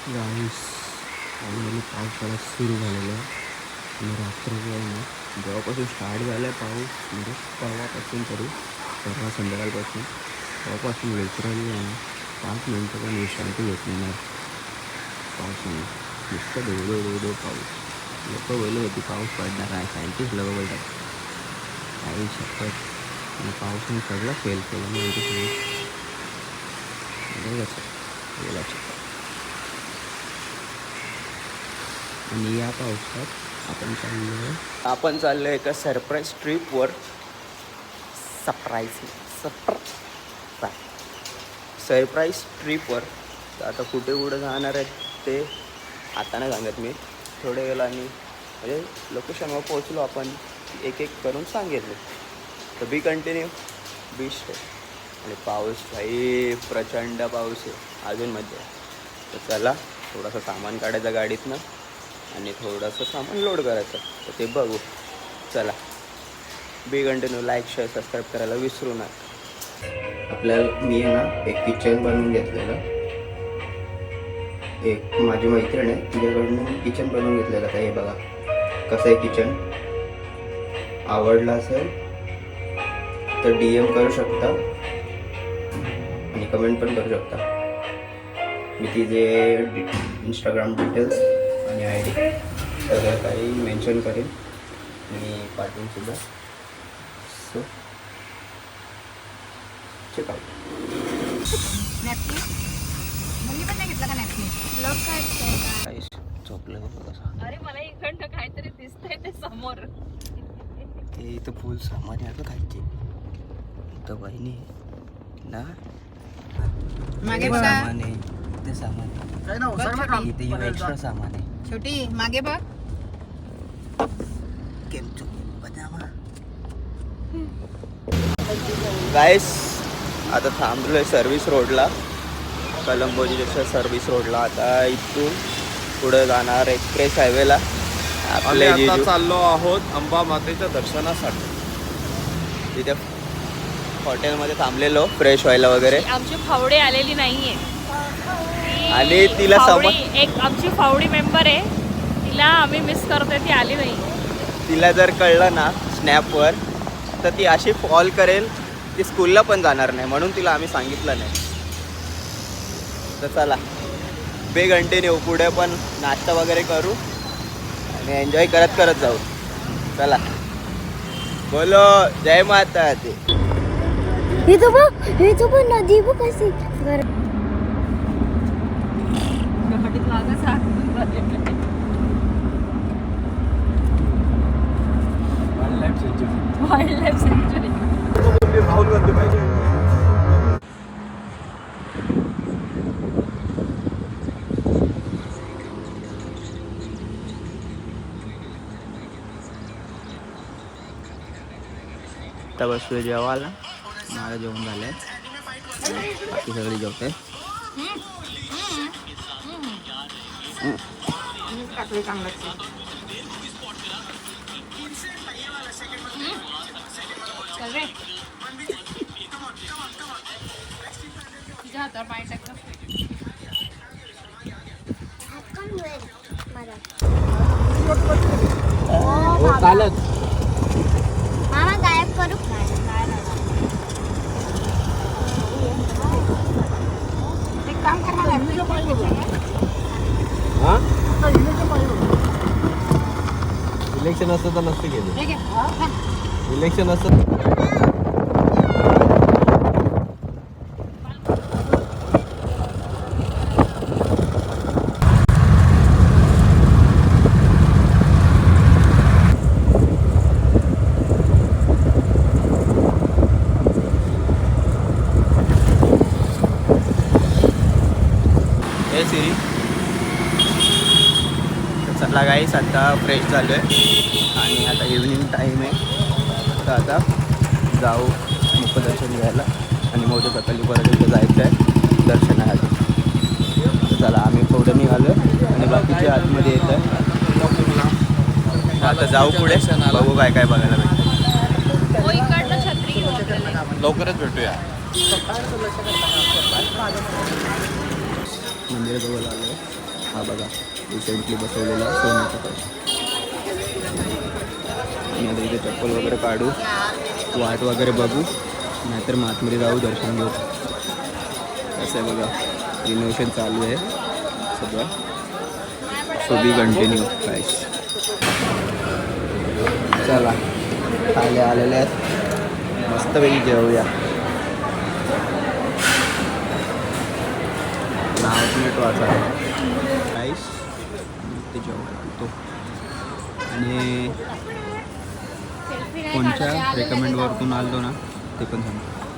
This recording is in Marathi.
गाईस फायनली पाऊस पडायला सुरू झालेला आहे आणि रात्रभर ना जेव्हापासून स्टार्ट झाला आहे पाऊस म्हणजे तेव्हापासून तरी परवा संध्याकाळपासून तेव्हापासून लिटरली आहे ना 5 मिनटं पण विश्रांती घेत नाही पावसाने. नुसतं धो पाऊस. लोक बोलत होती पाऊस पडणार आहे, सायंटिस्ट लोक बोलतात काही शपथ आणि पावसाने सगळं फेल केलं म्हणजे सगळं कसं गेला शकत. आणि या पावसात आपण चाललो एका सरप्राईज ट्रिपवर. सरप्राईज ट्रिपवर. तर आता कुठे जाणार आहेत ते आता नाही सांगत मी. थोड्या वेळाने म्हणजे लोकेशनवर पोहोचलो आपण एक एक करून सांगेल. तर बी कंटिन्यू बी स्टे. आणि पाऊस भाई प्रचंड पाऊस आहे, अजून मजा आहे. तर चला थोडंसं सामान काढायचं गाडीतनं आणि थोडंसं सामान लोड करायचं. तर ते बघू. चला बी कंटिन्यू. लाईक शेअर सबस्क्राईब करायला विसरू नका. आपल्याला मी आहे ना एक किचन बनवून घेतलेलं. एक माझी मैत्रीण आहे तिच्याकडून किचन बनवून घेतलेलं. काय हे बघा कसं आहे किचन. आवडला असेल तर DM करू शकता आणि कमेंट पण करू शकता. मी तिचे इंस्टाग्राम डिटेल्स आणि ID सगळं काही मेन्शन करेन आणि पाठवून सुद्धा. So check out. झोपलं कसं. अरे मला इकडनं काहीतरी दिसतंय ते समोर. ते इथं फुल सामान आहे खायची. इथं बहिणी ना मागे सामान आहे. इथे सामान आहे. इथे एक्स्ट्रा सामान आहे. छोटी मागे बघ. गाईस आता थांबलोय सर्व्हिस रोडला. कलंबोजीच्या सर्व्हिस रोडला. आता इथून पुढे जाणार एक्सप्रेस हायवेला. आपले आता चाललो आहोत अंबा मातेच्या दर्शनासाठी. तिथे हॉटेलमध्ये थांबलेलो फ्रेश व्हायला वगैरे. आमची फावडी आलेली नाहीये आणि तिला एक आमची फावडी मेंबर आहे, तिला आम्ही मिस करतोय, ती आली नाही. तिला जर कळलं ना स्नॅपवर तर ती अशी कॉल करेल, ती स्कूलला पण जाणार नाही. म्हणून तिला आम्ही सांगितलं नाही. तर चला बे कंटिन्यू. पुढे पण नाश्ता वगैरे करू आणि एन्जॉय करत करत जाऊ. चला बोलो जय माता दी. हे तो पण नदी बघ कशी. Wildlife sanctuary. Rahul Gandhi पाहिजे. आता बसतोय जेवायला. मला जेवण झालंय, बाकी सगळी जेवते. तुझ्या हातावर पाय टाकलं. कालच मामा गायब करू. एक काम करणार इलेक्शन असतं तर नसते गेले. ठीक आहे. इलेक्शन असतं. सिरी. चला गाईस आता फ्रेश झालो आहे आणि आता इव्हनिंग टाईम आहे. तर आता जाऊ मुखदर्शन घ्यायला आणि मोठ्या सकाळी परत इथं जायचं आहे दर्शनासाठी. तर चला आम्ही पुढे निघालो आणि बाकीचे आतमध्ये येत आहे. आता जाऊ पुढे, बघू काय काय बघायला भेटतं. इकडनं छत्री घेऊ आपल्याला. लवकरच भेटूया. मंदिराजवळ आलो. हा बघा रिसेंटली बसवलेला सोन्याचा कळस. आणि आता इथे चप्पल वगैरे काढू, वाट वगैरे बघू, नाहीतर मग आतमध्ये जाऊ दर्शन घेऊ. असं आहे बघा, रिनोव्हेशन चालू आहे सगळं. सो बी कंटिन्यू गाईस. चला खाली आलेले आहेत, मस्तपैकी जेवूया. नाव नीट वाचा गाईस. ते जेवतो आणि कोणत्या रेकमेंडवरतून आलो ना ते पण सांगतो.